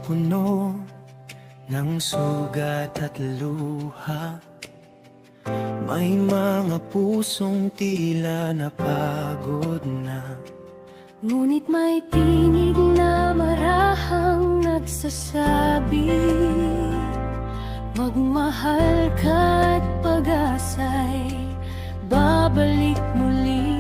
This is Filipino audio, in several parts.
puno ng sugat at luha. May mga pusong tila napagod na, ngunit may tinig na marahang nagsasabi, magmahal ka't pag-asa'y babalik muli.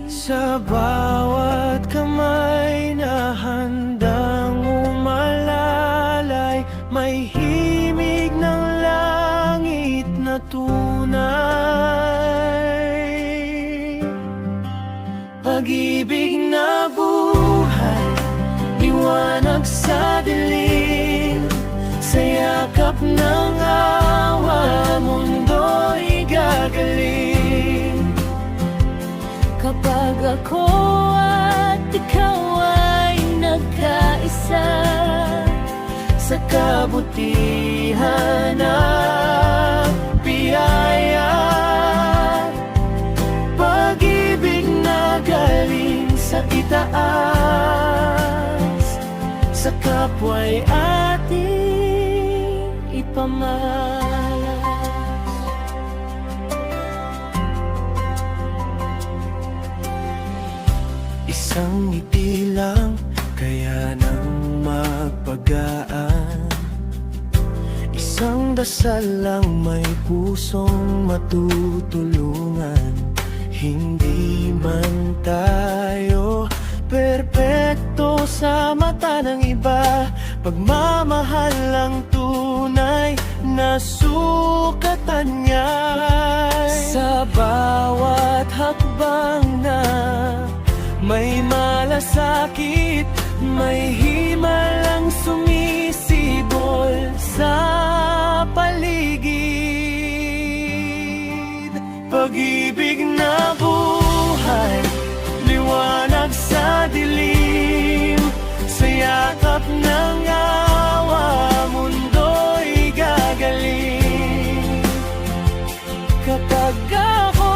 Sa bawat kamay na handang umalalay, may himig ng langit na tunay. Pag-ibig na buhay, liwanag sa dilim, sa yakap ng awa, mundo'y gagaling. Kapag ako at ikaw ay nagkaisa, sa kabutihan at biyaya, pag-ibig na galing sa itaas, sa kapwa'y ating ipamalas. Isang ngiti lang kaya nang magpagaan, isang dasal lang may pusong matutulungan. Hindi man tayo perpekto sa mata ng iba, pagmamahal lang tunay na sukatan niya. Sa bawat hakbang na may malasakit, may himalang sumisibol sa paligid. Pag-ibig na buhay, liwanag sa dilim, sa yakap ng awa, mundo'y gagaling. Kapag ako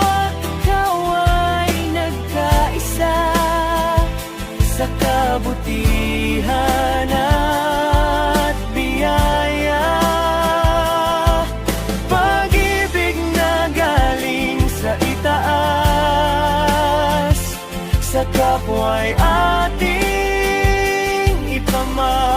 at ikaw ay nagkaisa, sa kabutihan at biyaya, pag-ibig na galing sa itaas, sa kapwa'y ating ipamalas.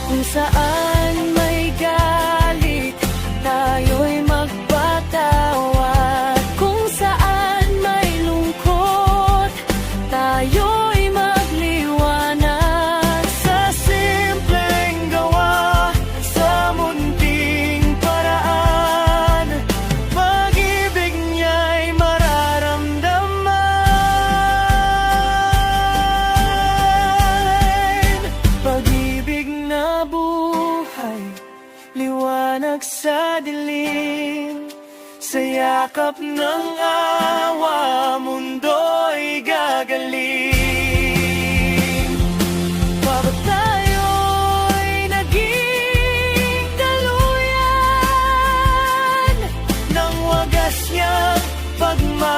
Kung saan may galit, tayo'y magpatawad. Kung saan may lungkot, tayo'y magliwanag. Sa simpleng gawa, sa munting paraan, pag-ibig niya'y mararamdaman. Pag-ibig na buhay, liwanag sa dilim, sa yakap ng awa, mundo'y gagaling. Bakit tayo'y naging daluyan ng wagas niyang pagmamahal?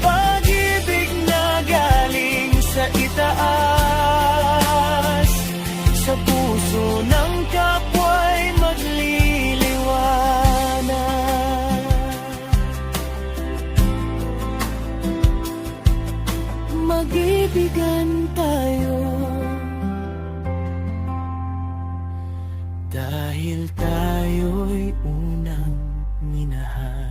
Pag-ibig na galing sa itaas, sa puso ng kapwa'y magliliwanag. Mag-ibigan tayo, dahil tayo'y unang minahal.